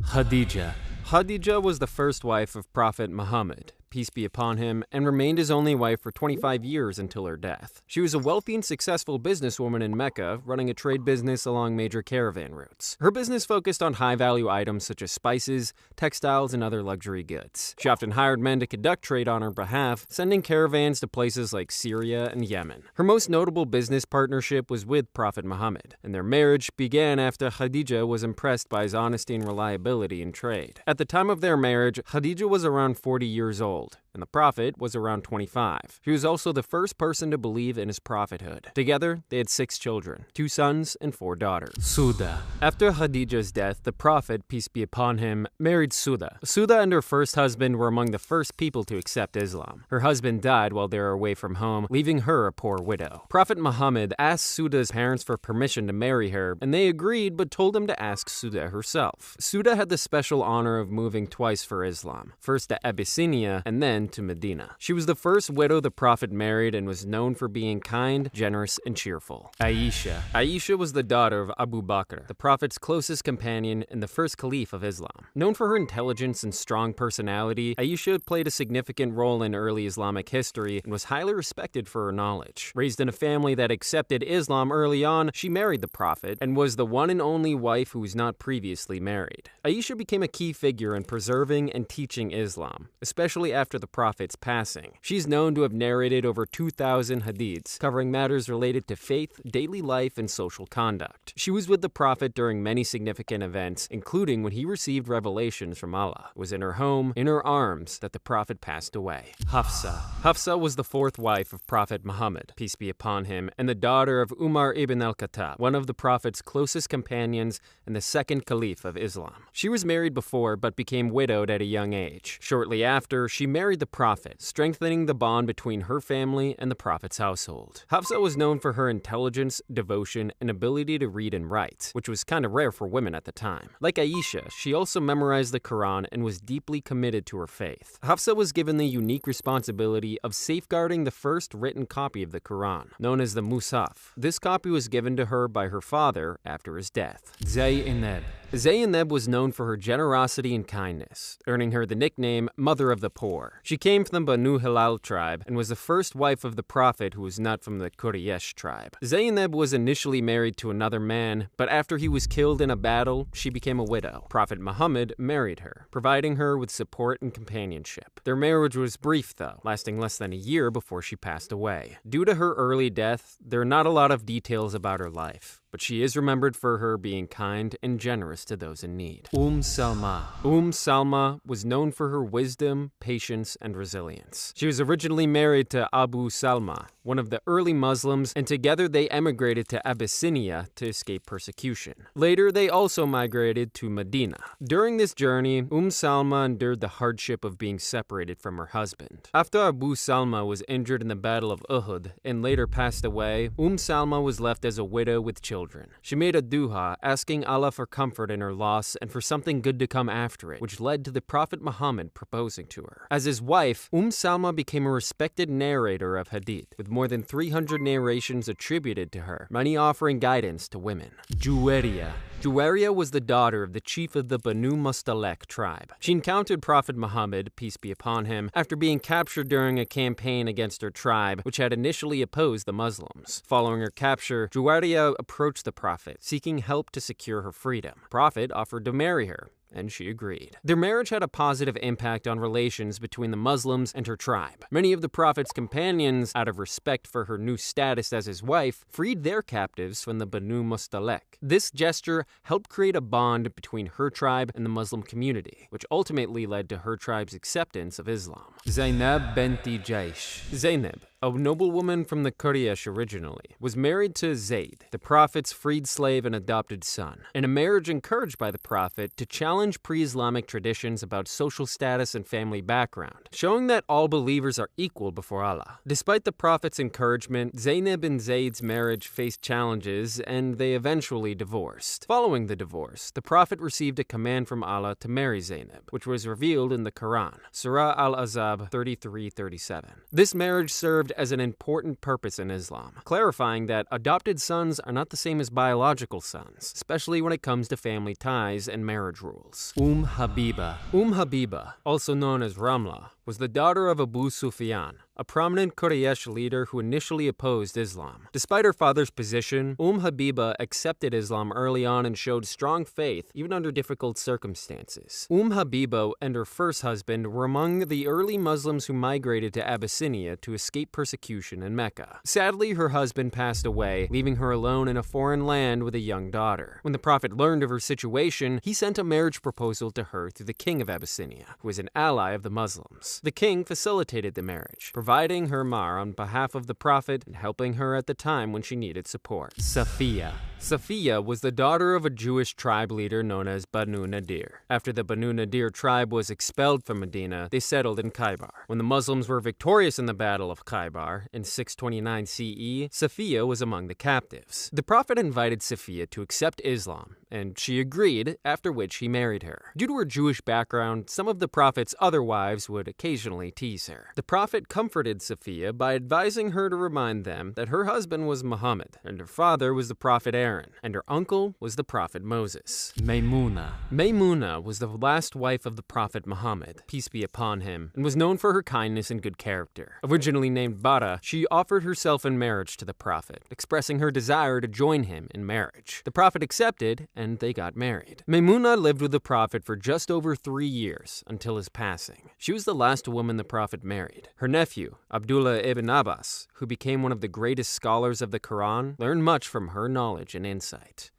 Khadija. Khadija was the first wife of Prophet Muhammad, peace be upon him, and remained his only wife for 25 years until her death. She was a wealthy and successful businesswoman in Mecca, running a trade business along major caravan routes. Her business focused on high-value items such as spices, textiles, and other luxury goods. She often hired men to conduct trade on her behalf, sending caravans to places like Syria and Yemen. Her most notable business partnership was with Prophet Muhammad, and their marriage began after Khadija was impressed by his honesty and reliability in trade. At the time of their marriage, Khadija was around 40 years old, and the Prophet was around 25. She was also the first person to believe in his prophethood. Together, they had 6 children, 2 sons and 4 daughters. Suda. After Khadija's death, the Prophet, peace be upon him, married Suda. Suda and her first husband were among the first people to accept Islam. Her husband died while they were away from home, leaving her a poor widow. Prophet Muhammad asked Suda's parents for permission to marry her, and they agreed but told him to ask Suda herself. Suda had the special honor of moving twice for Islam, first to Abyssinia and then to Medina. She was the first widow the Prophet married and was known for being kind, generous, and cheerful. Aisha. Aisha was the daughter of Abu Bakr, the Prophet's closest companion and the first caliph of Islam. Known for her intelligence and strong personality, Aisha played a significant role in early Islamic history and was highly respected for her knowledge. Raised in a family that accepted Islam early on, she married the Prophet and was the one and only wife who was not previously married. Aisha became a key figure in preserving and teaching Islam, especially after the Prophet's passing. She's known to have narrated over 2,000 hadiths, covering matters related to faith, daily life, and social conduct. She was with the Prophet during many significant events, including when he received revelations from Allah. It was in her home, in her arms, that the Prophet passed away. Hafsa. Hafsa was the 4th wife of Prophet Muhammad, peace be upon him, and the daughter of Umar ibn al-Khattab, one of the Prophet's closest companions and the 2nd caliph of Islam. She was married before but became widowed at a young age. Shortly after, she married the Prophet, strengthening the bond between her family and the Prophet's household. Hafsa was known for her intelligence, devotion, and ability to read and write, which was kind of rare for women at the time. Like Aisha, she also memorized the Quran and was deeply committed to her faith. Hafsa was given the unique responsibility of safeguarding the first written copy of the Quran, known as the Musaf. This copy was given to her by her father after his death. Zaynab. Zaynab was known for her generosity and kindness, earning her the nickname Mother of the Poor. She came from the Banu Hilal tribe and was the first wife of the Prophet who was not from the Quraysh tribe. Zaynab was initially married to another man, but after he was killed in a battle, she became a widow. Prophet Muhammad married her, providing her with support and companionship. Their marriage was brief, though, lasting less than a year before she passed away. Due to her early death, there are not a lot of details about her life, but she is remembered for her being kind and generous to those in need. Salma. Salma was known for her wisdom, patience, and resilience. She was originally married to Abu Salma, one of the early Muslims, and together they emigrated to Abyssinia to escape persecution. Later, they also migrated to Medina. During this journey, Salma endured the hardship of being separated from her husband. After Abu Salma was injured in the Battle of Uhud and later passed away, Salma was left as a widow with children. She made a duha, asking Allah for comfort in her loss and for something good to come after it, which led to the Prophet Muhammad proposing to her. As his wife, Salma became a respected narrator of hadith, with more than 300 narrations attributed to her, many offering guidance to women. Juwayriya. Juwayriya was the daughter of the chief of the Banu Mustalek tribe. She encountered Prophet Muhammad, peace be upon him, after being captured during a campaign against her tribe, which had initially opposed the Muslims. Following her capture, Juwayriya approached the Prophet, seeking help to secure her freedom. The Prophet offered to marry her, and she agreed. Their marriage had a positive impact on relations between the Muslims and her tribe. Many of the Prophet's companions, out of respect for her new status as his wife, freed their captives from the Banu Mustalek. This gesture helped create a bond between her tribe and the Muslim community, which ultimately led to her tribe's acceptance of Islam. Zaynab binti Jaysh. Zaynab, a noblewoman from the Quraysh originally, was married to Zayd, the Prophet's freed slave and adopted son, in a marriage encouraged by the Prophet to challenge pre-Islamic traditions about social status and family background, showing that all believers are equal before Allah. Despite the Prophet's encouragement, Zaynab and Zayd's marriage faced challenges, and they eventually divorced. Following the divorce, the Prophet received a command from Allah to marry Zaynab, which was revealed in the Quran, Surah Al-Ahzab 33-37. This marriage served as an important purpose in Islam, clarifying that adopted sons are not the same as biological sons, especially when it comes to family ties and marriage rules. Habiba, also known as Ramla, was the daughter of Abu Sufyan, a prominent Quraysh leader who initially opposed Islam. Despite her father's position, Habiba accepted Islam early on and showed strong faith even under difficult circumstances. Habiba and her first husband were among the early Muslims who migrated to Abyssinia to escape persecution in Mecca. Sadly, her husband passed away, leaving her alone in a foreign land with a young daughter. When the Prophet learned of her situation, he sent a marriage proposal to her through the king of Abyssinia, who was an ally of the Muslims. The king facilitated the marriage, providing her mahr on behalf of the Prophet and helping her at the time when she needed support. Safiya was the daughter of a Jewish tribe leader known as Banu Nadir. After the Banu Nadir tribe was expelled from Medina, they settled in Khaybar. When the Muslims were victorious in the Battle of Khaybar in 629 CE, Safiya was among the captives. The Prophet invited Safiya to accept Islam, and she agreed, after which he married her. Due to her Jewish background, some of the Prophet's other wives would occasionally tease her. The Prophet comforted Safiya by advising her to remind them that her husband was Muhammad, and her father was the Prophet Aaron, and her uncle was the Prophet Moses. Maymuna was the last wife of the Prophet Muhammad, peace be upon him, and was known for her kindness and good character. Originally named Bara, she offered herself in marriage to the Prophet, expressing her desire to join him in marriage. The Prophet accepted, and they got married. Maymuna lived with the Prophet for just over 3 years, until his passing. She was the last woman the Prophet married. Her nephew, Abdullah ibn Abbas, who became one of the greatest scholars of the Quran, learned much from her knowledge and insight.